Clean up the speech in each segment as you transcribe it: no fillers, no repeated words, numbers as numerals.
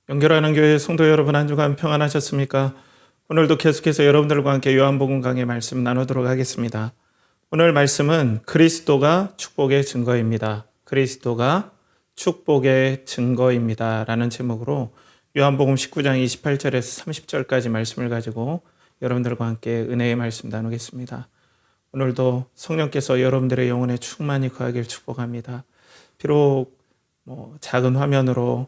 연결하는 교회 성도 여러분, 한 주간 평안하셨습니까? 오늘도 계속해서 여러분들과 함께 요한복음 강해 말씀 나누도록 하겠습니다. 오늘 말씀은 그리스도가 축복의 증거입니다. 그리스도가 축복의 증거입니다. 라는 제목으로 요한복음 19장 28절에서 30절까지 말씀을 가지고 여러분들과 함께 은혜의 말씀 나누겠습니다. 오늘도 성령께서 여러분들의 영혼에 충만히 거하길 축복합니다. 비록 작은 화면으로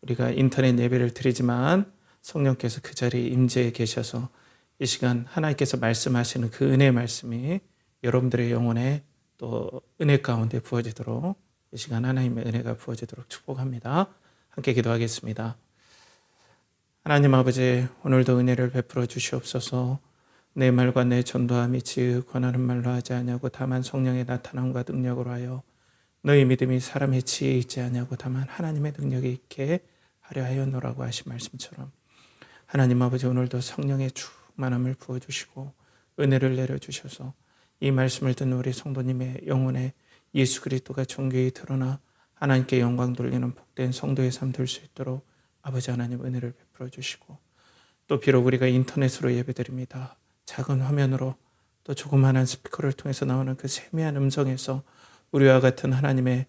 우리가 인터넷 예배를 드리지만 성령께서 그 자리에 임재해 계셔서 이 시간 하나님께서 말씀하시는 그 은혜의 말씀이 여러분들의 영혼에 또 은혜 가운데 부어지도록 이 시간 하나님의 은혜가 부어지도록 축복합니다. 함께 기도하겠습니다. 하나님 아버지, 오늘도 은혜를 베풀어 주시옵소서. 내 말과 내 전도함이 지극 권하는 말로 하지 아니하고 다만 성령의 나타남과 능력으로 하여 너희 믿음이 사람의 지혜에 있지 아니하고 다만 하나님의 능력이 있게 하려 하였노라고 하신 말씀처럼 하나님 아버지, 오늘도 성령의 충만함을 부어주시고 은혜를 내려주셔서 이 말씀을 듣는 우리 성도님의 영혼에 예수 그리스도가 존귀히 드러나 하나님께 영광 돌리는 복된 성도의 삶 될 수 있도록 아버지 하나님 은혜를 베풀어 주시고, 또 비록 우리가 인터넷으로 예배드립니다. 작은 화면으로 또 조그마한 스피커를 통해서 나오는 그 세미한 음성에서 우리와 같은 하나님의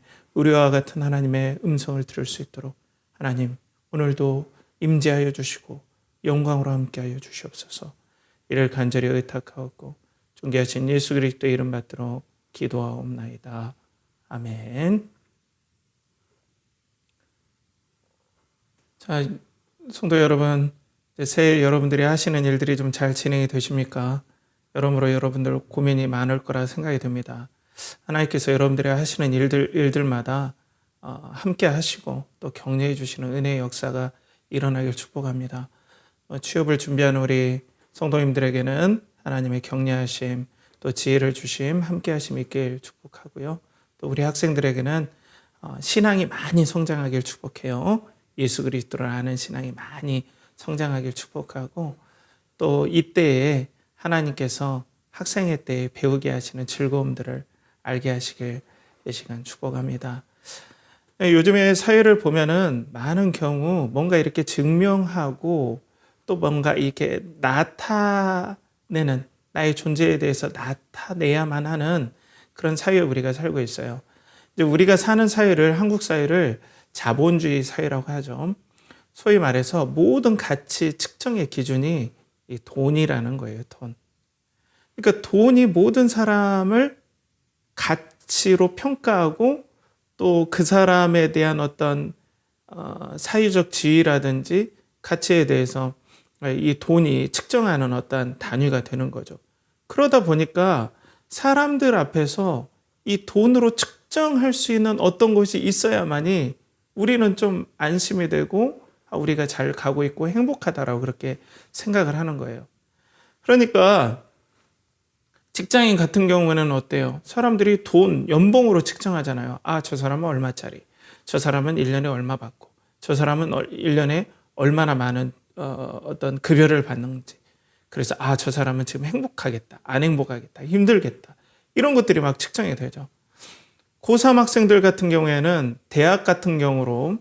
음성을 들을 수 있도록 하나님 오늘도 임재하여 주시고 영광으로 함께하여 주시옵소서. 이를 간절히 의탁하옵고 존귀하신 예수 그리스도의 이름 받들어 기도하옵나이다. 아멘. 자, 성도 여러분, 새해 여러분들이 하시는 일들이 좀 잘 진행이 되십니까? 여러모로 여러분들 고민이 많을 거라 생각이 듭니다. 하나님께서 여러분들이 하시는 일들마다 함께 하시고 또 격려해 주시는 은혜의 역사가 일어나길 축복합니다. 취업을 준비하는 우리 성도님들에게는 하나님의 격려하심, 또 지혜를 주심, 함께 하심 있길 축복하고요. 또 우리 학생들에게는 신앙이 많이 성장하길 축복해요. 예수 그리스도를 아는 신앙이 많이 성장하길 축복하고, 또 이때에 하나님께서 학생의 때에 배우게 하시는 즐거움들을 알게 하시길 이 시간 축복합니다. 요즘의 사회를 보면은 많은 경우 뭔가 이렇게 증명하고 또 뭔가 이렇게 나타내는, 나의 존재에 대해서 나타내야만 하는 그런 사회에 우리가 살고 있어요. 이제 우리가 사는 사회를, 한국 사회를 자본주의 사회라고 하죠. 소위 말해서 모든 가치 측정의 기준이 이 돈이라는 거예요, 돈. 그러니까 돈이 모든 사람을 가치로 평가하고 또 그 사람에 대한 어떤 사회적 지위라든지 가치에 대해서 이 돈이 측정하는 어떤 단위가 되는 거죠. 그러다 보니까 사람들 앞에서 이 돈으로 측정할 수 있는 어떤 것이 있어야만이 우리는 좀 안심이 되고 우리가 잘 가고 있고 행복하다라고 그렇게 생각을 하는 거예요. 그러니까 직장인 같은 경우는 어때요? 사람들이 돈, 연봉으로 측정하잖아요. 저 사람은 얼마짜리, 저 사람은 1년에 얼마 받고, 저 사람은 1년에 얼마나 많은 어떤 급여를 받는지. 그래서 저 사람은 지금 행복하겠다, 안 행복하겠다, 힘들겠다, 이런 것들이 막 측정이 되죠. 고3 학생들 같은 경우에는 대학 같은 경우로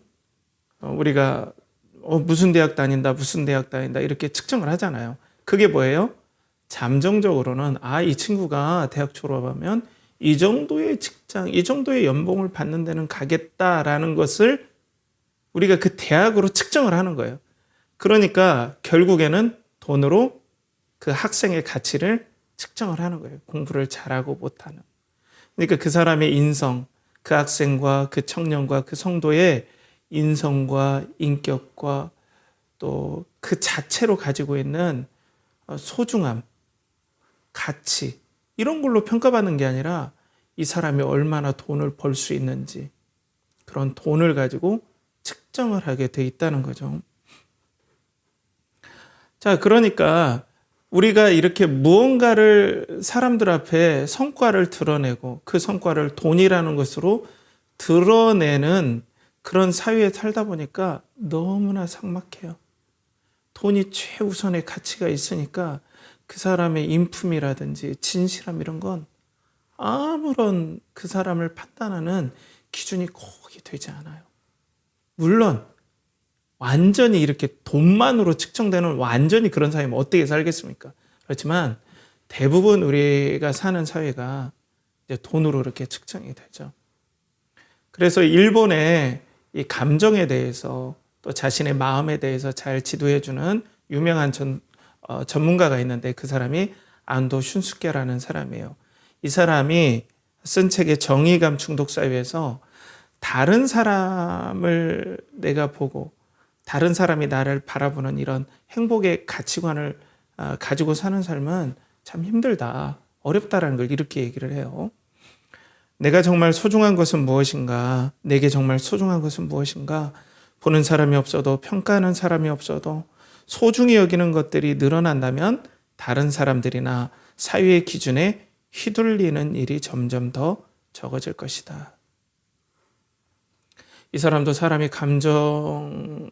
우리가 무슨 대학 다닌다 이렇게 측정을 하잖아요. 그게 뭐예요? 잠정적으로는 이 친구가 대학 졸업하면 이 정도의 직장, 이 정도의 연봉을 받는 데는 가겠다라는 것을 우리가 그 대학으로 측정을 하는 거예요. 그러니까 결국에는 돈으로 그 학생의 가치를 측정을 하는 거예요. 공부를 잘하고 못하는. 그러니까 그 사람의 인성, 그 학생과 그 청년과 그 성도의 인성과 인격과 또 그 자체로 가지고 있는 소중함, 가치, 이런 걸로 평가받는 게 아니라 이 사람이 얼마나 돈을 벌 수 있는지, 그런 돈을 가지고 측정을 하게 돼 있다는 거죠. 자, 그러니까 우리가 이렇게 무언가를 사람들 앞에 성과를 드러내고 그 성과를 돈이라는 것으로 드러내는 그런 사회에 살다 보니까 너무나 삭막해요. 돈이 최우선의 가치가 있으니까 그 사람의 인품이라든지 진실함 이런 건 아무런 그 사람을 판단하는 기준이 거의 되지 않아요. 물론 완전히 이렇게 돈만으로 측정되는 완전히 그런 사회면 어떻게 살겠습니까? 그렇지만 대부분 우리가 사는 사회가 이제 돈으로 이렇게 측정이 되죠. 그래서 일본의 이 감정에 대해서 또 자신의 마음에 대해서 잘 지도해주는 유명한 전문가가 있는데 그 사람이 안도 슌스케라는 사람이에요. 이 사람이 쓴 책의 정의감 중독 사회에서 다른 사람을 내가 보고 다른 사람이 나를 바라보는 이런 행복의 가치관을 가지고 사는 삶은 참 힘들다, 어렵다라는 걸 이렇게 얘기를 해요. 내가 정말 소중한 것은 무엇인가? 내게 정말 소중한 것은 무엇인가? 보는 사람이 없어도 평가하는 사람이 없어도 소중히 여기는 것들이 늘어난다면 다른 사람들이나 사회의 기준에 휘둘리는 일이 점점 더 적어질 것이다. 이 사람도 사람이 감정이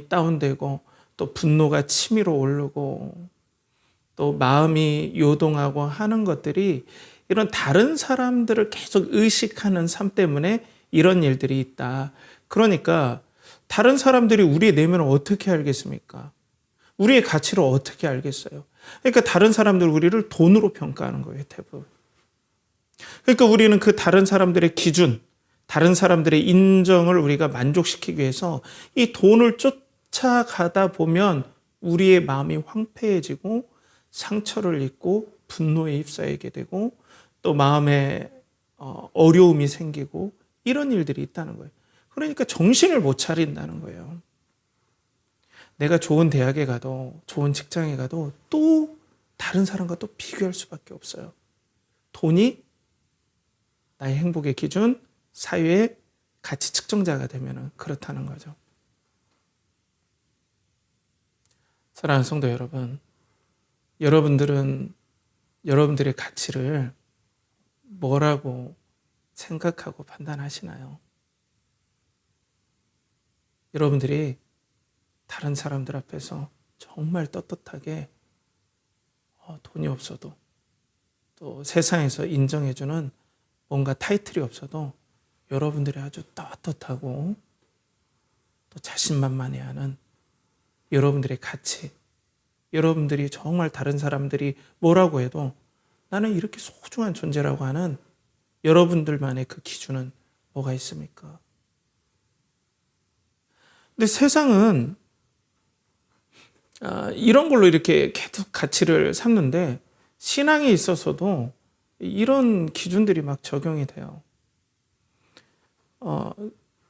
다운되고 또 분노가 치밀어 오르고 또 마음이 요동하고 하는 것들이 이런 다른 사람들을 계속 의식하는 삶 때문에 이런 일들이 있다. 그러니까 다른 사람들이 우리의 내면을 어떻게 알겠습니까? 우리의 가치를 어떻게 알겠어요? 그러니까 다른 사람들 우리를 돈으로 평가하는 거예요, 대부분. 그러니까 우리는 그 다른 사람들의 기준, 다른 사람들의 인정을 우리가 만족시키기 위해서 이 돈을 쫓아가다 보면 우리의 마음이 황폐해지고 상처를 입고 분노에 휩싸이게 되고 또 마음에 어려움이 생기고 이런 일들이 있다는 거예요. 그러니까 정신을 못 차린다는 거예요. 내가 좋은 대학에 가도 좋은 직장에 가도 또 다른 사람과 또 비교할 수밖에 없어요. 돈이 나의 행복의 기준, 사회의 가치 측정자가 되면 그렇다는 거죠. 사랑하는 성도 여러분, 여러분들은 여러분들의 가치를 뭐라고 생각하고 판단하시나요? 여러분들이 다른 사람들 앞에서 정말 떳떳하게 돈이 없어도 또 세상에서 인정해주는 뭔가 타이틀이 없어도 여러분들이 아주 떳떳하고 또 자신만만해하는 여러분들의 가치, 여러분들이 정말 다른 사람들이 뭐라고 해도 나는 이렇게 소중한 존재라고 하는 여러분들만의 그 기준은 뭐가 있습니까? 근데 세상은 이런 걸로 이렇게 계속 가치를 삼는데 신앙에 있어서도 이런 기준들이 막 적용이 돼요.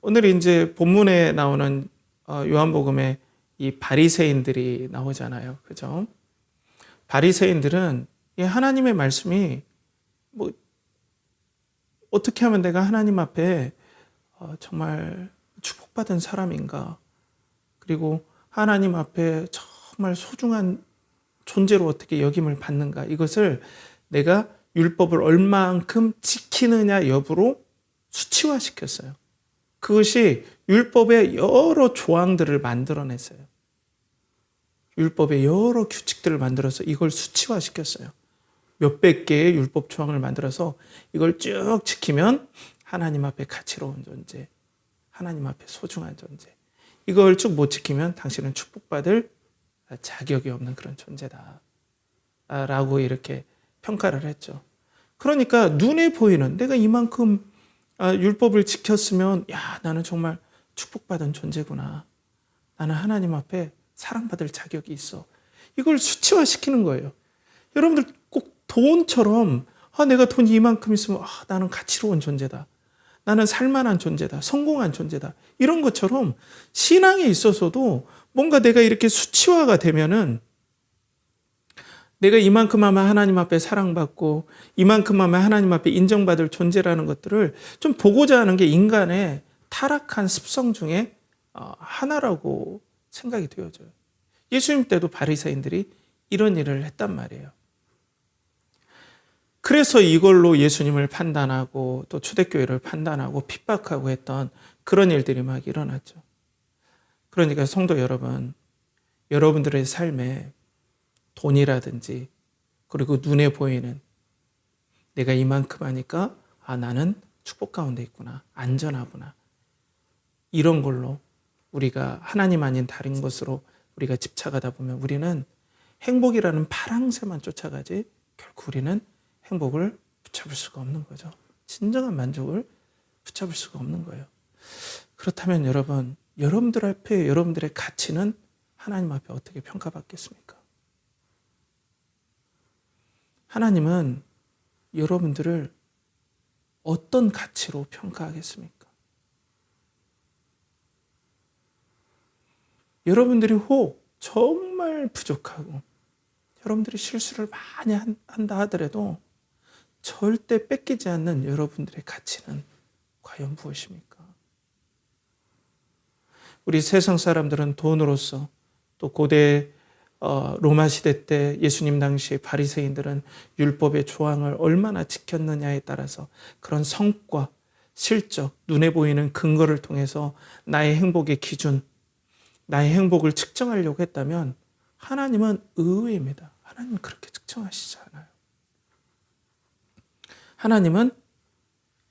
오늘 이제 본문에 나오는 요한복음에 이 바리새인들이 나오잖아요. 그죠? 바리새인들은 이 하나님의 말씀이 뭐 어떻게 하면 내가 하나님 앞에 정말 축복받은 사람인가? 그리고 하나님 앞에 정말 소중한 존재로 어떻게 여김을 받는가? 이것을 내가 율법을 얼마만큼 지키느냐 여부로 수치화시켰어요. 그것이 율법의 여러 조항들을 만들어냈어요. 율법의 여러 규칙들을 만들어서 이걸 수치화시켰어요. 몇백 개의 율법 조항을 만들어서 이걸 쭉 지키면 하나님 앞에 가치로운 존재, 하나님 앞에 소중한 존재. 이걸 쭉 못 지키면 당신은 축복받을 자격이 없는 그런 존재다. 라고 이렇게 평가를 했죠. 그러니까 눈에 보이는 내가 이만큼 율법을 지켰으면 나는 정말 축복받은 존재구나. 나는 하나님 앞에 사랑받을 자격이 있어. 이걸 수치화시키는 거예요. 여러분들 꼭 돈처럼 내가 돈이 이만큼 있으면 나는 가치로운 존재다. 나는 살만한 존재다. 성공한 존재다. 이런 것처럼 신앙에 있어서도 뭔가 내가 이렇게 수치화가 되면은 내가 이만큼 하면 하나님 앞에 사랑받고 이만큼 하면 하나님 앞에 인정받을 존재라는 것들을 좀 보고자 하는 게 인간의 타락한 습성 중에 하나라고 생각이 되어져요. 예수님 때도 바리새인들이 이런 일을 했단 말이에요. 그래서 이걸로 예수님을 판단하고 또 초대교회를 판단하고 핍박하고 했던 그런 일들이 막 일어났죠. 그러니까 성도 여러분, 여러분들의 삶에 돈이라든지 그리고 눈에 보이는 내가 이만큼 하니까 나는 축복 가운데 있구나. 안전하구나. 이런 걸로 우리가 하나님 아닌 다른 것으로 우리가 집착하다 보면 우리는 행복이라는 파랑새만 쫓아가지 결국 우리는 행복을 붙잡을 수가 없는 거죠. 진정한 만족을 붙잡을 수가 없는 거예요. 그렇다면 여러분, 여러분들 앞에 여러분들의 가치는 하나님 앞에 어떻게 평가받겠습니까? 하나님은 여러분들을 어떤 가치로 평가하겠습니까? 여러분들이 혹 정말 부족하고 여러분들이 실수를 많이 한다 하더라도 절대 뺏기지 않는 여러분들의 가치는 과연 무엇입니까? 우리 세상 사람들은 돈으로서 또 고대 로마 시대 때 예수님 당시 바리새인들은 율법의 조항을 얼마나 지켰느냐에 따라서 그런 성과, 실적, 눈에 보이는 근거를 통해서 나의 행복의 기준, 나의 행복을 측정하려고 했다면 하나님은 의외입니다. 하나님은 그렇게 측정하시지 않아요. 하나님은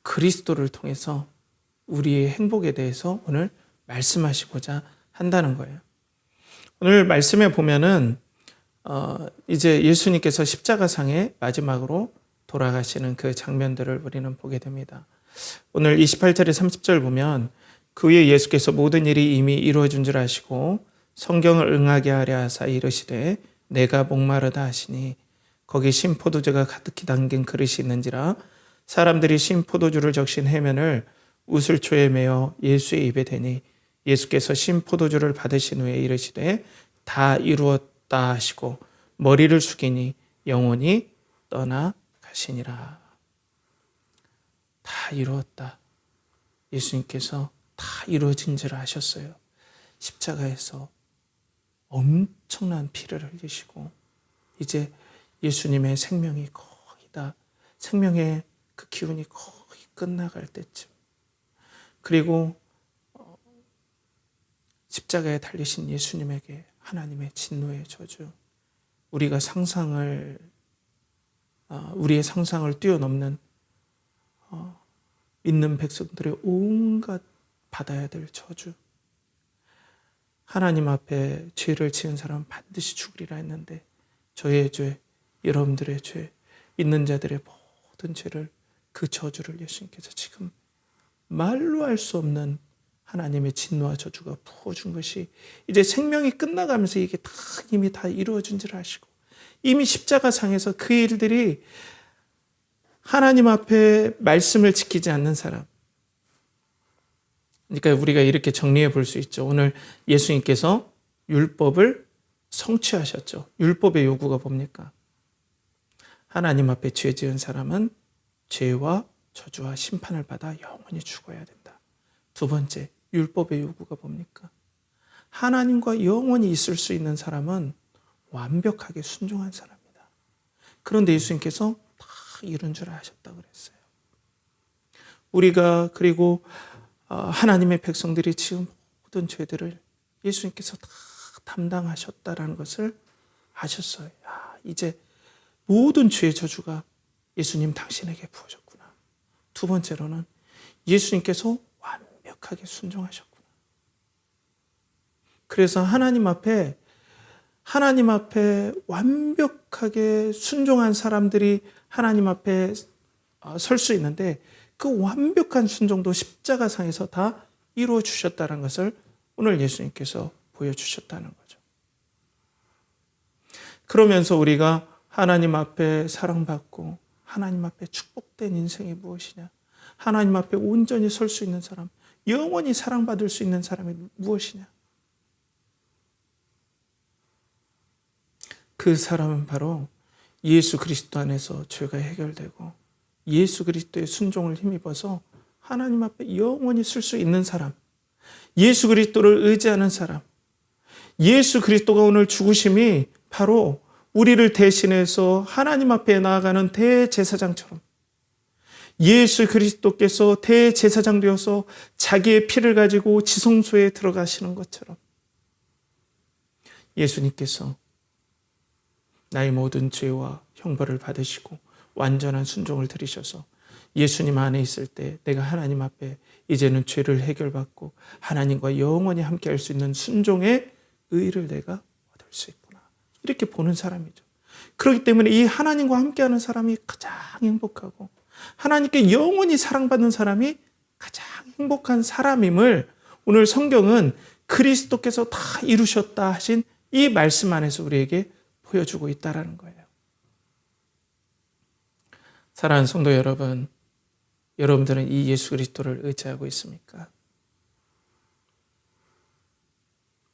그리스도를 통해서 우리의 행복에 대해서 오늘 말씀하시고자 한다는 거예요. 오늘 말씀에 보면은 이제 예수님께서 십자가상에 마지막으로 돌아가시는 그 장면들을 우리는 보게 됩니다. 오늘 28절에 30절 보면 그 후에 예수께서 모든 일이 이미 이루어진 줄 아시고 성경을 응하게 하려 하사 이르시되 내가 목마르다 하시니 거기 신포도주가 가득히 담긴 그릇이 있는지라 사람들이 신포도주를 적신 해면을 우슬초에 메어 예수의 입에 대니 예수께서 신포도주를 받으신 후에 이르시되 다 이루었다 하시고 머리를 숙이니 영혼이 떠나가시니라. 다 이루었다. 예수님께서 다 이루어진 줄 아셨어요. 십자가에서 엄청난 피를 흘리시고 이제 예수님의 생명이 거의 다 생명의 그 기운이 거의 끝나갈 때쯤 그리고 십자가에 달리신 예수님에게 하나님의 진노의 저주 우리의 상상을 뛰어넘는 믿는 백성들의 온갖 받아야 될 저주 하나님 앞에 죄를 지은 사람은 반드시 죽으리라 했는데 저의 죄, 여러분들의 죄, 믿는 자들의 모든 죄를 그 저주를 예수님께서 지금 말로 할 수 없는 하나님의 진노와 저주가 부어준 것이 이제 생명이 끝나가면서 이게 다 이미 다 이루어진 줄 아시고 이미 십자가상에서 그 일들이 하나님 앞에 말씀을 지키지 않는 사람 그러니까 우리가 이렇게 정리해 볼 수 있죠. 오늘 예수님께서 율법을 성취하셨죠. 율법의 요구가 뭡니까? 하나님 앞에 죄 지은 사람은 죄와 저주와 심판을 받아 영원히 죽어야 된다. 두 번째, 율법의 요구가 뭡니까? 하나님과 영원히 있을 수 있는 사람은 완벽하게 순종한 사람이다. 그런데 예수님께서 다 이룬 줄 아셨다고 그랬어요. 우리가 그리고 하나님의 백성들이 지은 모든 죄들을 예수님께서 다 담당하셨다라는 것을 아셨어요. 이제 모든 죄의 저주가 예수님 당신에게 부어졌구나. 두 번째로는 예수님께서 완벽하게 순종하셨구나. 그래서 하나님 앞에 완벽하게 순종한 사람들이 하나님 앞에 설 수 있는데 그 완벽한 순종도 십자가상에서 다 이루어 주셨다는 것을 오늘 예수님께서 보여주셨다는 거죠. 그러면서 우리가 하나님 앞에 사랑받고 하나님 앞에 축복된 인생이 무엇이냐? 하나님 앞에 온전히 설 수 있는 사람, 영원히 사랑받을 수 있는 사람이 무엇이냐? 그 사람은 바로 예수 그리스도 안에서 죄가 해결되고 예수 그리스도의 순종을 힘입어서 하나님 앞에 영원히 쓸 수 있는 사람, 예수 그리스도를 의지하는 사람, 예수 그리스도가 오늘 죽으심이 바로 우리를 대신해서 하나님 앞에 나아가는 대제사장처럼 예수 그리스도께서 대제사장 되어서 자기의 피를 가지고 지성소에 들어가시는 것처럼 예수님께서 나의 모든 죄와 형벌을 받으시고 완전한 순종을 들이셔서 예수님 안에 있을 때 내가 하나님 앞에 이제는 죄를 해결받고 하나님과 영원히 함께 할 수 있는 순종의 의를 내가 얻을 수 있구나. 이렇게 보는 사람이죠. 그렇기 때문에 이 하나님과 함께하는 사람이 가장 행복하고 하나님께 영원히 사랑받는 사람이 가장 행복한 사람임을 오늘 성경은 그리스도께서 다 이루셨다 하신 이 말씀 안에서 우리에게 보여주고 있다는 거예요. 사랑하는 성도 여러분, 여러분들은 이 예수 그리스도를 의지하고 있습니까?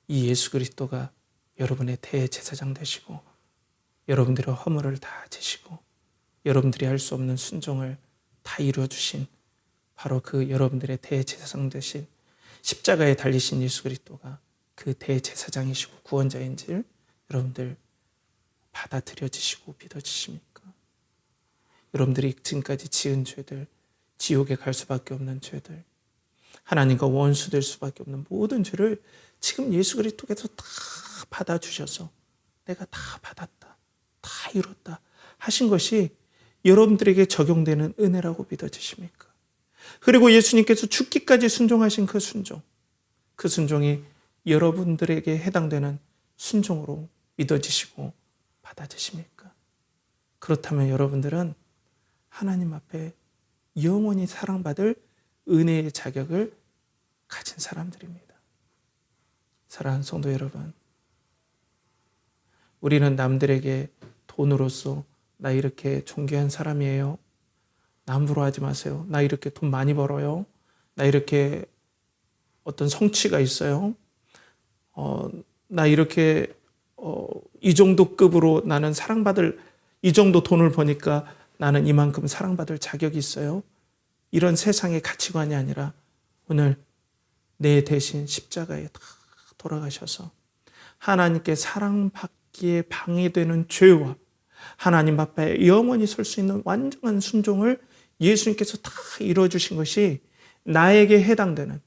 이 예수 그리스도가 여러분의 대제사장 되시고 여러분들의 허물을 다 지시고 여러분들이 할 수 없는 순종을 다 이루어주신 바로 그 여러분들의 대제사장 되신 십자가에 달리신 예수 그리스도가 그 대제사장이시고 구원자인 줄 여러분들 받아들여지시고 믿어지십니까? 여러분들이 지금까지 지은 죄들, 지옥에 갈 수밖에 없는 죄들, 하나님과 원수될 수밖에 없는 모든 죄를 지금 예수 그리스도께서 다 받아주셔서 내가 다 받았다, 다 이뤘다 하신 것이 여러분들에게 적용되는 은혜라고 믿어지십니까? 그리고 예수님께서 죽기까지 순종하신 그 순종, 그 순종이 여러분들에게 해당되는 순종으로 믿어지시고 받아지십니까? 그렇다면 여러분들은 하나님 앞에 영원히 사랑받을 은혜의 자격을 가진 사람들입니다. 사랑하는 성도 여러분, 우리는 남들에게 돈으로서 나 이렇게 존귀한 사람이에요. 남부로 하지 마세요. 나 이렇게 돈 많이 벌어요. 나 이렇게 어떤 성취가 있어요. 나 이렇게 이 정도 급으로 나는 사랑받을, 이 정도 돈을 버니까 나는 이만큼 사랑받을 자격이 있어요. 이런 세상의 가치관이 아니라 오늘 내 대신 십자가에 다 돌아가셔서 하나님께 사랑받기에 방해되는 죄와 하나님 앞에 영원히 설 수 있는 완전한 순종을 예수님께서 다 이루어주신 것이 나에게 해당되는,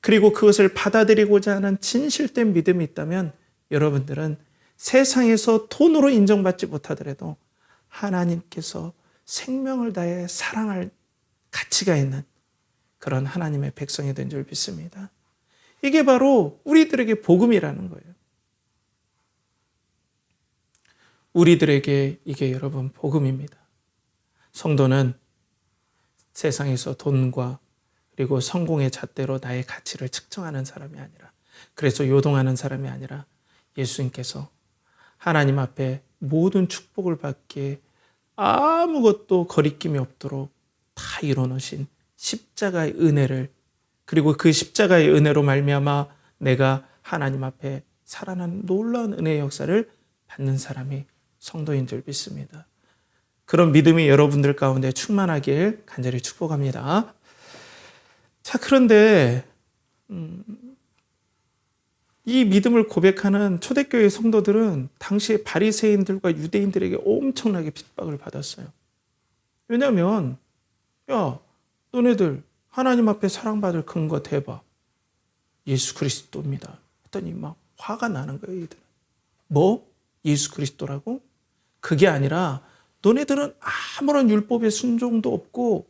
그리고 그것을 받아들이고자 하는 진실된 믿음이 있다면 여러분들은 세상에서 돈으로 인정받지 못하더라도 하나님께서 생명을 다해 사랑할 가치가 있는 그런 하나님의 백성이 된 줄 믿습니다. 이게 바로 우리들에게 복음이라는 거예요. 우리들에게 이게 여러분 복음입니다. 성도는 세상에서 돈과 그리고 성공의 잣대로 나의 가치를 측정하는 사람이 아니라, 그래서 요동하는 사람이 아니라 예수님께서 하나님 앞에 모든 축복을 받기에 아무것도 거리낌이 없도록 다 이뤄놓으신 십자가의 은혜를, 그리고 그 십자가의 은혜로 말미암아 내가 하나님 앞에 살아나는 놀라운 은혜의 역사를 받는 사람이 성도인 줄 믿습니다. 그런 믿음이 여러분들 가운데 충만하길 간절히 축복합니다. 자, 그런데 이 믿음을 고백하는 초대교회 성도들은 당시에 바리새인들과 유대인들에게 엄청나게 핍박을 받았어요. 왜냐하면 야, 너네들 하나님 앞에 사랑받을 근거 대봐. 예수 그리스도입니다. 했더니 막 화가 나는 거예요. 이들은. 뭐? 예수 그리스도라고? 그게 아니라 너네들은 아무런 율법의 순종도 없고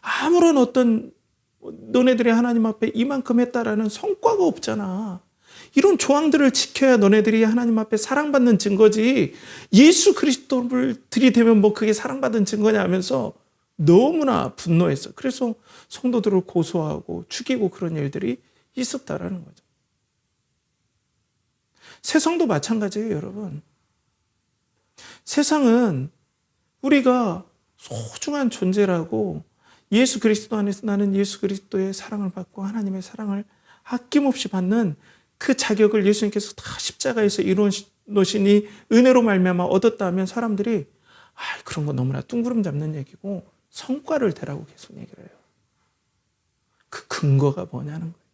아무런 어떤 너네들이 하나님 앞에 이만큼 했다라는 성과가 없잖아. 이런 조항들을 지켜야 너네들이 하나님 앞에 사랑받는 증거지. 예수 그리스도를 들이대면 뭐 그게 사랑받은 증거냐 하면서 너무나 분노했어. 그래서 성도들을 고소하고 죽이고 그런 일들이 있었다라는 거죠. 세상도 마찬가지예요, 여러분. 세상은 우리가 소중한 존재라고 예수 그리스도 안에서 나는 예수 그리스도의 사랑을 받고 하나님의 사랑을 아낌없이 받는 그 자격을 예수님께서 다 십자가에서 이루어놓으신 이 은혜로 말미암아 얻었다 하면 사람들이 그런 거 너무나 뚱구름 잡는 얘기고 성과를 대라고 계속 얘기를 해요. 그 근거가 뭐냐는 거예요.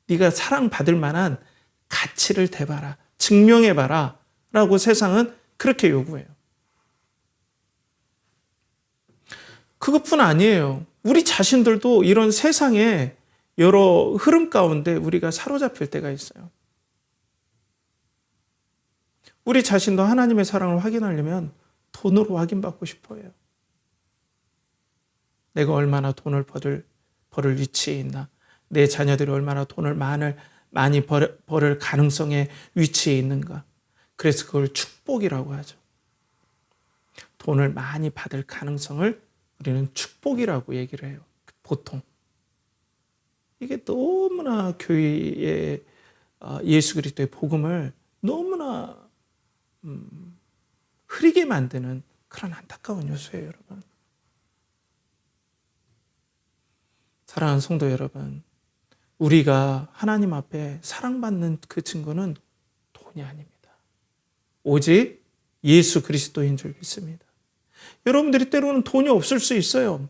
네가 사랑받을 만한 가치를 대봐라. 증명해봐라. 라고 세상은 그렇게 요구해요. 그것뿐 아니에요. 우리 자신들도 이런 세상에 여러 흐름 가운데 우리가 사로잡힐 때가 있어요. 우리 자신도 하나님의 사랑을 확인하려면 돈으로 확인받고 싶어요. 내가 얼마나 돈을 벌을 위치에 있나, 내 자녀들이 얼마나 돈을 많이 벌을 가능성의 위치에 있는가. 그래서 그걸 축복이라고 하죠. 돈을 많이 받을 가능성을 우리는 축복이라고 얘기를 해요. 보통. 이게 너무나 교회의 예수 그리스도의 복음을 너무나 흐리게 만드는 그런 안타까운 요소예요, 여러분. 사랑하는 성도 여러분, 우리가 하나님 앞에 사랑받는 그 증거는 돈이 아닙니다. 오직 예수 그리스도인 줄 믿습니다. 여러분들이 때로는 돈이 없을 수 있어요.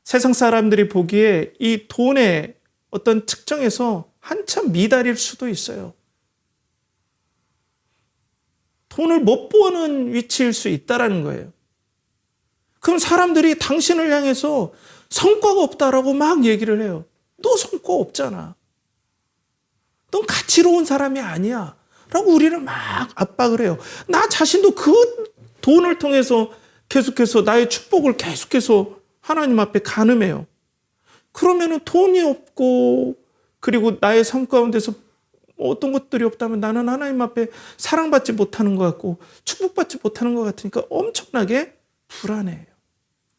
세상 사람들이 보기에 이 돈의 어떤 측정에서 한참 미달일 수도 있어요. 돈을 못 버는 위치일 수 있다는 거예요. 그럼 사람들이 당신을 향해서 성과가 없다라고 막 얘기를 해요. 너 성과 없잖아. 넌 가치로운 사람이 아니야. 라고 우리를 막 압박을 해요. 나 자신도 그 돈을 통해서 계속해서 나의 축복을 계속해서 하나님 앞에 간음해요. 그러면은 돈이 없고 그리고 나의 삶 가운데서 어떤 것들이 없다면 나는 하나님 앞에 사랑받지 못하는 것 같고 축복받지 못하는 것 같으니까 엄청나게 불안해요.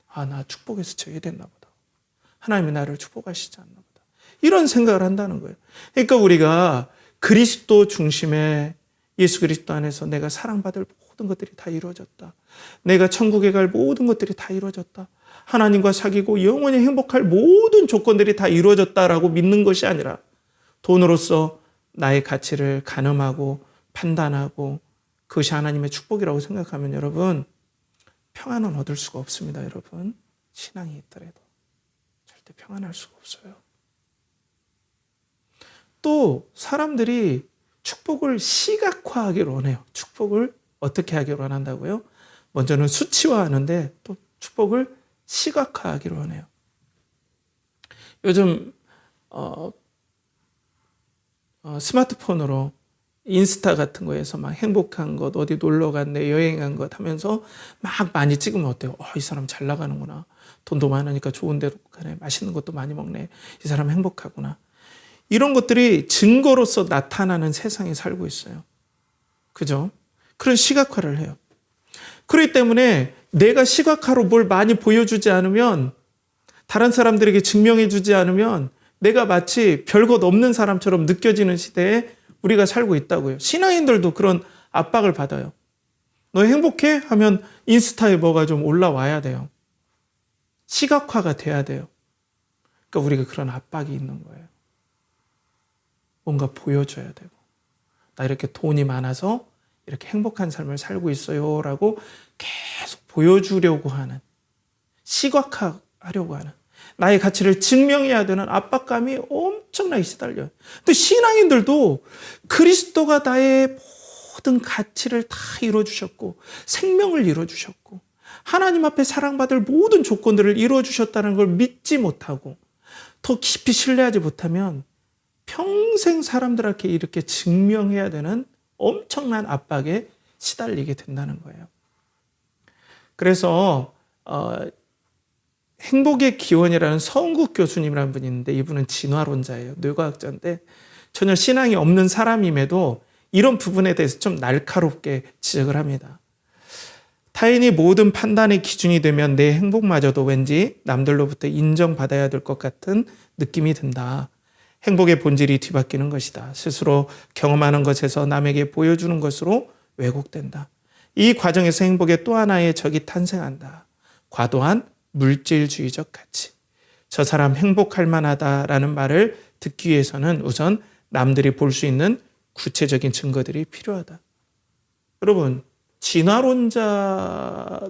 아, 나 축복에서 제외됐나 보다. 하나님이 나를 축복하시지 않나 보다. 이런 생각을 한다는 거예요. 그러니까 우리가 그리스도 중심의 예수 그리스도 안에서 내가 사랑받을 모든 것들이 다 이루어졌다. 내가 천국에 갈 모든 것들이 다 이루어졌다. 하나님과 사귀고 영원히 행복할 모든 조건들이 다 이루어졌다라고 믿는 것이 아니라 돈으로서 나의 가치를 가늠하고 판단하고 그것이 하나님의 축복이라고 생각하면 여러분 평안은 얻을 수가 없습니다. 여러분 신앙이 있더라도 절대 평안할 수가 없어요. 또 사람들이 축복을 시각화하기를 원해요. 축복을 어떻게 하기를 원한다고요? 먼저는 수치화하는데 또 축복을 시각화하기를 원해요. 요즘 스마트폰으로 인스타 같은 거에서 막 행복한 것, 어디 놀러 갔네, 여행한 것 하면서 막 많이 찍으면 어때요? 이 사람 잘 나가는구나. 돈도 많으니까 좋은 데로 가네. 맛있는 것도 많이 먹네. 이 사람 행복하구나. 이런 것들이 증거로서 나타나는 세상에 살고 있어요. 그죠? 그런 시각화를 해요. 그렇기 때문에 내가 시각화로 뭘 많이 보여주지 않으면 다른 사람들에게 증명해주지 않으면 내가 마치 별것 없는 사람처럼 느껴지는 시대에 우리가 살고 있다고요. 신앙인들도 그런 압박을 받아요. 너 행복해? 하면 인스타에 뭐가 좀 올라와야 돼요. 시각화가 돼야 돼요. 그러니까 우리가 그런 압박이 있는 거예요. 뭔가 보여줘야 되고 나 이렇게 돈이 많아서 이렇게 행복한 삶을 살고 있어요 라고 계속 보여주려고 하는 시각화하려고 하는 나의 가치를 증명해야 되는 압박감이 엄청나게 시달려요. 또 신앙인들도 그리스도가 나의 모든 가치를 다 이루어주셨고 생명을 이루어주셨고 하나님 앞에 사랑받을 모든 조건들을 이루어주셨다는 걸 믿지 못하고 더 깊이 신뢰하지 못하면 평생 사람들에게 이렇게 증명해야 되는 엄청난 압박에 시달리게 된다는 거예요. 그래서 행복의 기원이라는 서은국 교수님이라는 분이 있는데 이분은 진화론자예요. 뇌과학자인데 전혀 신앙이 없는 사람임에도 이런 부분에 대해서 좀 날카롭게 지적을 합니다. 타인이 모든 판단의 기준이 되면 내 행복마저도 왠지 남들로부터 인정받아야 될 것 같은 느낌이 든다. 행복의 본질이 뒤바뀌는 것이다. 스스로 경험하는 것에서 남에게 보여주는 것으로 왜곡된다. 이 과정에서 행복의 또 하나의 적이 탄생한다. 과도한 물질주의적 가치. 저 사람 행복할 만하다라는 말을 듣기 위해서는 우선 남들이 볼 수 있는 구체적인 증거들이 필요하다. 여러분, 진화론자가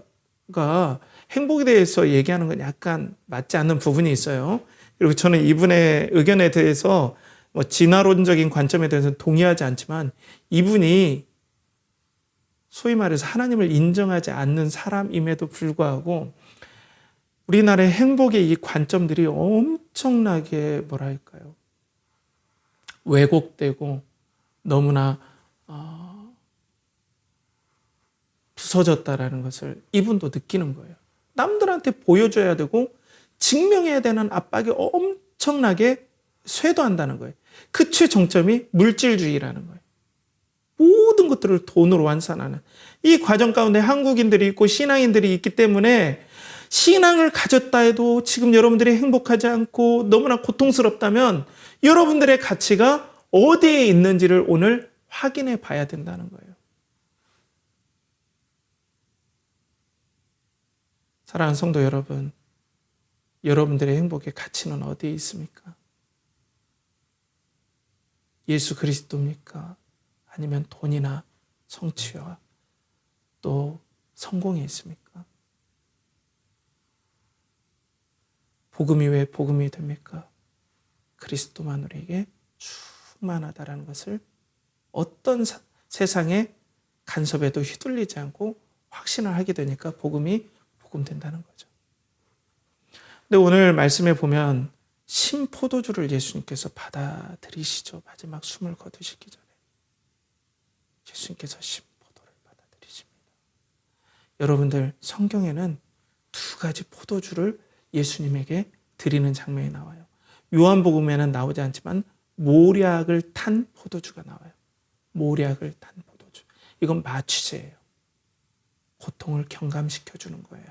행복에 대해서 얘기하는 건 약간 맞지 않는 부분이 있어요. 그리고 저는 이분의 의견에 대해서 진화론적인 관점에 대해서는 동의하지 않지만 이분이 소위 말해서 하나님을 인정하지 않는 사람임에도 불구하고 우리나라의 행복의 이 관점들이 엄청나게 뭐랄까요? 왜곡되고 너무나 부서졌다라는 것을 이분도 느끼는 거예요. 남들한테 보여줘야 되고 증명해야 되는 압박이 엄청나게 쇄도한다는 거예요. 그 최종점이 물질주의라는 거예요. 모든 것들을 돈으로 환산하는 이 과정 가운데 한국인들이 있고 신앙인들이 있기 때문에 신앙을 가졌다 해도 지금 여러분들이 행복하지 않고 너무나 고통스럽다면 여러분들의 가치가 어디에 있는지를 오늘 확인해 봐야 된다는 거예요. 사랑하는 성도 여러분, 여러분들의 행복의 가치는 어디에 있습니까? 예수 그리스도입니까? 아니면 돈이나 성취와 또 성공에 있습니까? 복음이 왜 복음이 됩니까? 그리스도만 우리에게 충만하다라는 것을 어떤 세상의 간섭에도 휘둘리지 않고 확신을 하게 되니까 복음이 복음된다는 거죠. 근데 오늘 말씀에 보면 신포도주를 예수님께서 받아들이시죠. 마지막 숨을 거두시기 전에 예수님께서 신포도를 받아들이십니다. 여러분들 성경에는 두 가지 포도주를 예수님에게 드리는 장면이 나와요. 요한복음에는 나오지 않지만 모략을 탄 포도주가 나와요. 모략을 탄 포도주. 이건 마취제예요. 고통을 경감시켜주는 거예요.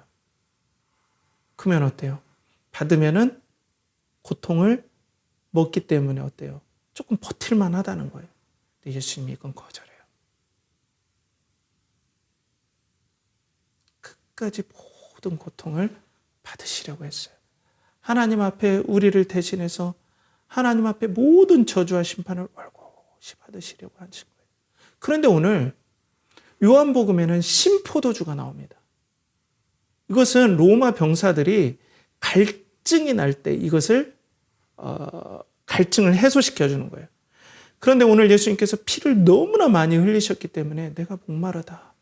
그러면 어때요? 받으면은 고통을 먹기 때문에 어때요? 조금 버틸만 하다는 거예요. 근데 예수님이 이건 거절해요. 끝까지 모든 고통을 받으시려고 했어요. 하나님 앞에 우리를 대신해서 하나님 앞에 모든 저주와 심판을 올곧이 받으시려고 하신 거예요. 그런데 오늘 요한복음에는 신포도주가 나옵니다. 이것은 로마 병사들이 갈증이 날 때 이것을 갈증을 해소시켜 주는 거예요. 그런데 오늘 예수님께서 피를 너무나 많이 흘리셨기 때문에 내가 목마르다.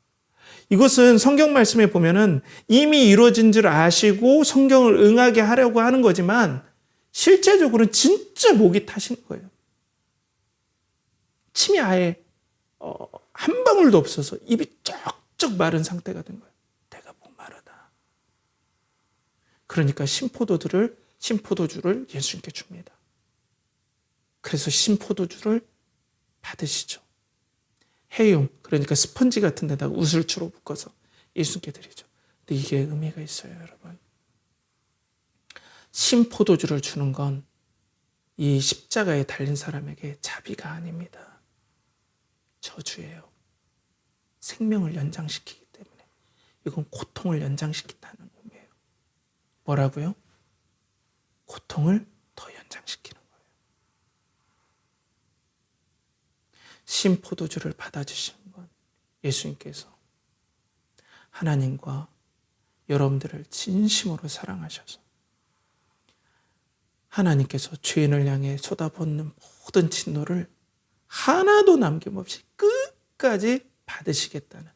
이것은 성경 말씀에 보면은 이미 이루어진 줄 아시고 성경을 응하게 하려고 하는 거지만 실제적으로는 진짜 목이 타신 거예요. 침이 아예 한 방울도 없어서 입이 쩍쩍 마른 상태가 된 거예요. 내가 목마르다. 그러니까 신포도주를 예수님께 줍니다. 그래서 신포도주를 받으시죠. 해용, 그러니까 스펀지 같은 데다가 우슬초로 묶어서 예수님께 드리죠. 근데 이게 의미가 있어요, 여러분. 신포도주를 주는 건 이 십자가에 달린 사람에게 자비가 아닙니다. 저주예요. 생명을 연장시키기 때문에 이건 고통을 연장시킨다는 의미예요. 뭐라고요? 고통을 더 연장시키는 거예요. 신포도주를 받아주시는 건 예수님께서 하나님과 여러분들을 진심으로 사랑하셔서 하나님께서 죄인을 향해 쏟아붓는 모든 진노를 하나도 남김없이 끝까지 받으시겠다는,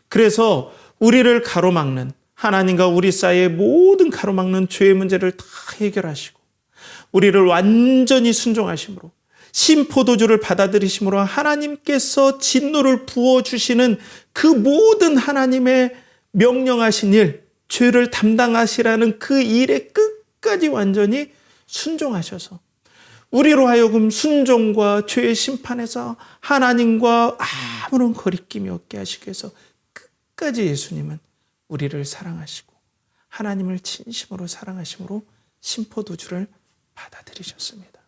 그래서 우리를 가로막는, 하나님과 우리 사이의 모든 가로막는 죄의 문제를 다 해결하시고 우리를 완전히 순종하심으로 신포도주를 받아들이심으로 하나님께서 진노를 부어주시는 그 모든 하나님의 명령하신 일, 죄를 담당하시라는 그 일에 끝까지 완전히 순종하셔서 우리로 하여금 순종과 죄의 심판에서 하나님과 아무런 거리낌이 없게 하시기 위해서 끝까지 예수님은 우리를 사랑하시고 하나님을 진심으로 사랑하심으로 신포도주를 받아들이셨습니다.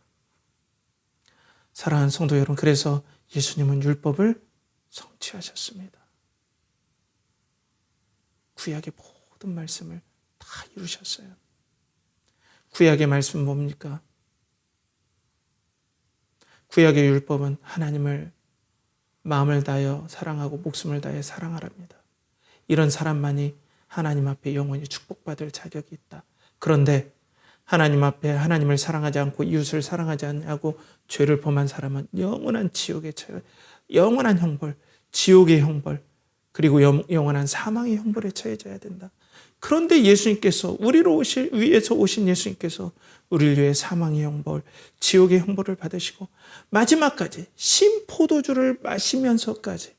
사랑하는 성도 여러분, 그래서 예수님은 율법을 성취하셨습니다. 구약의 모든 말씀을 다 이루셨어요. 구약의 말씀은 뭡니까? 구약의 율법은 하나님을 마음을 다하여 사랑하고 목숨을 다하여 사랑하랍니다. 이런 사람만이 하나님 앞에 영원히 축복받을 자격이 있다. 그런데 하나님 앞에 하나님을 사랑하지 않고 이웃을 사랑하지 않고 죄를 범한 사람은 영원한 지옥에 처해, 영원한 형벌, 지옥의 형벌, 그리고 영원한 사망의 형벌에 처해져야 된다. 그런데 예수님께서 우리로 위해서 오신 예수님께서 우리를 위해 사망의 형벌, 지옥의 형벌을 받으시고 마지막까지 신포도주를 마시면서까지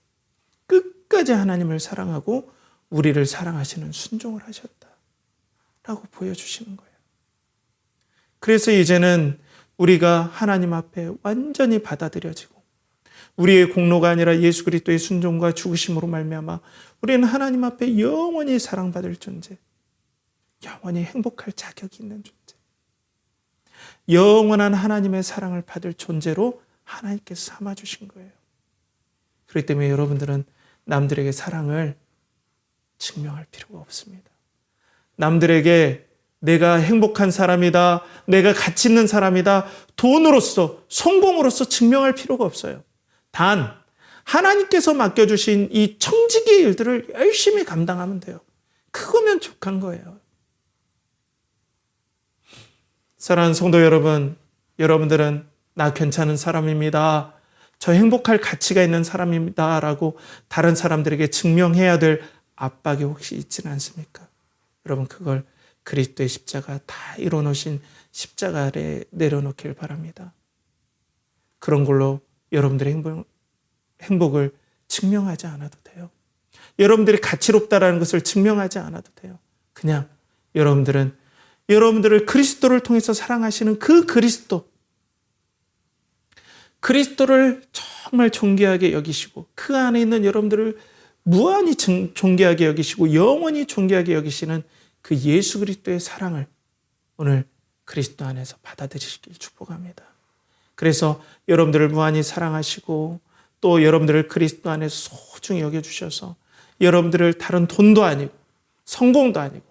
끝까지 하나님을 사랑하고 우리를 사랑하시는 순종을 하셨다라고 보여주시는 거예요. 그래서 이제는 우리가 하나님 앞에 완전히 받아들여지고 우리의 공로가 아니라 예수 그리스도의 순종과 죽으심으로 말미암아 우리는 하나님 앞에 영원히 사랑받을 존재, 영원히 행복할 자격이 있는 존재, 영원한 하나님의 사랑을 받을 존재로 하나님께서 삼아주신 거예요. 그렇기 때문에 여러분들은 남들에게 사랑을 증명할 필요가 없습니다. 남들에게 내가 행복한 사람이다, 내가 가치 있는 사람이다, 돈으로서, 성공으로서 증명할 필요가 없어요. 단 하나님께서 맡겨주신 이 청지기의 일들을 열심히 감당하면 돼요. 그거면 족한 거예요. 사랑하는 성도 여러분, 여러분들은 나 괜찮은 사람입니다, 저 행복할 가치가 있는 사람입니다 라고 다른 사람들에게 증명해야 될 압박이 혹시 있지는 않습니까? 여러분, 그걸 그리스도의 십자가 다 이뤄놓으신 십자가 아래 내려놓길 바랍니다. 그런 걸로 여러분들의 행복을 증명하지 않아도 돼요. 여러분들이 가치롭다라는 것을 증명하지 않아도 돼요. 그냥 여러분들을 그리스도를 통해서 사랑하시는 그 그리스도를 정말 존귀하게 여기시고 그 안에 있는 여러분들을 무한히 존귀하게 여기시고 영원히 존귀하게 여기시는 그 예수 그리스도의 사랑을 오늘 그리스도 안에서 받아들이시길 축복합니다. 그래서 여러분들을 무한히 사랑하시고 또 여러분들을 그리스도 안에서 소중히 여겨주셔서 여러분들을 다른 돈도 아니고 성공도 아니고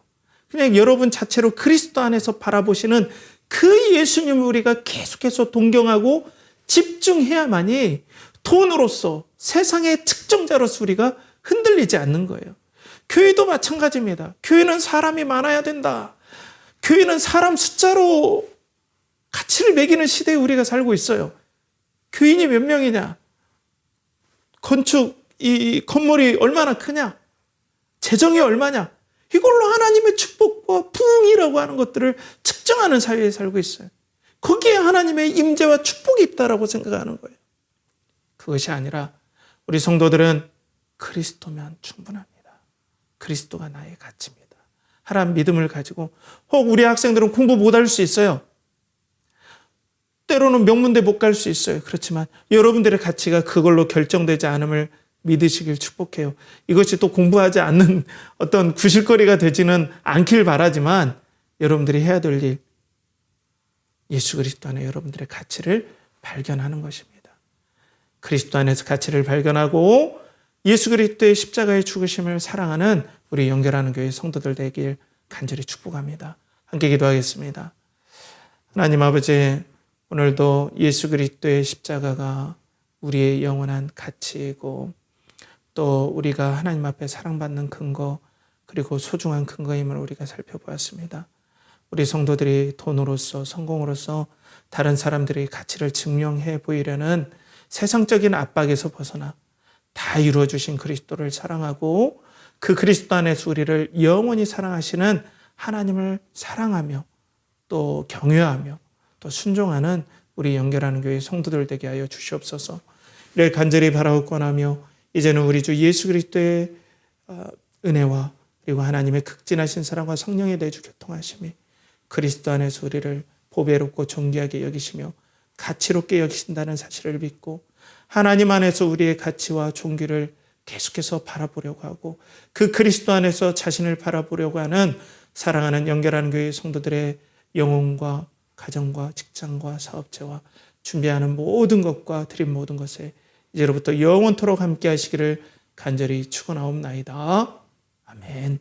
그냥 여러분 자체로 그리스도 안에서 바라보시는 그 예수님을 우리가 계속해서 동경하고 집중해야만이 돈으로서 세상의 측정자로서 우리가 흔들리지 않는 거예요. 교회도 마찬가지입니다. 교회는 사람이 많아야 된다. 교회는 사람 숫자로 가치를 매기는 시대에 우리가 살고 있어요. 교인이 몇 명이냐? 이 건물이 얼마나 크냐? 재정이 얼마냐? 이걸로 하나님의 축복과 부흥이라고 하는 것들을 측정하는 사회에 살고 있어요. 거기에 하나님의 임재와 축복이 있다라고 생각하는 거예요. 그것이 아니라 우리 성도들은 그리스도면 충분합니다. 그리스도가 나의 가치입니다. 하라는 믿음을 가지고 혹 우리 학생들은 공부 못할 수 있어요. 때로는 명문대 못 갈 수 있어요. 그렇지만 여러분들의 가치가 그걸로 결정되지 않음을 믿으시길 축복해요. 이것이 또 공부하지 않는 어떤 구실거리가 되지는 않길 바라지만 여러분들이 해야 될 일, 예수 그리스도 안에 여러분들의 가치를 발견하는 것입니다. 그리스도 안에서 가치를 발견하고 예수 그리스도의 십자가의 죽으심을 사랑하는 우리 연결하는 교회 성도들 되길 간절히 축복합니다. 함께 기도하겠습니다. 하나님 아버지, 오늘도 예수 그리스도의 십자가가 우리의 영원한 가치이고 또 우리가 하나님 앞에 사랑받는 근거 그리고 소중한 근거임을 우리가 살펴보았습니다. 우리 성도들이 돈으로서 성공으로서 다른 사람들의 가치를 증명해 보이려는 세상적인 압박에서 벗어나 다 이루어주신 그리스도를 사랑하고 그 그리스도 안에서 우리를 영원히 사랑하시는 하나님을 사랑하며 또 경외하며 또 순종하는 우리 연결하는 교회 성도들 되게 하여 주시옵소서. 이를 간절히 바라고 권하며 이제는 우리 주 예수 그리스도의 은혜와 그리고 하나님의 극진하신 사랑과 성령의 내주 교통하심이 그리스도 안에서 우리를 보배롭고 존귀하게 여기시며 가치롭게 여기신다는 사실을 믿고 하나님 안에서 우리의 가치와 존귀를 계속해서 바라보려고 하고 그 그리스도 안에서 자신을 바라보려고 하는 사랑하는 연결하는 교회 성도들의 영혼과 가정과 직장과 사업체와 준비하는 모든 것과 드린 모든 것에 이제로부터 영원토록 함께 하시기를 간절히 축원하옵나이다. 아멘.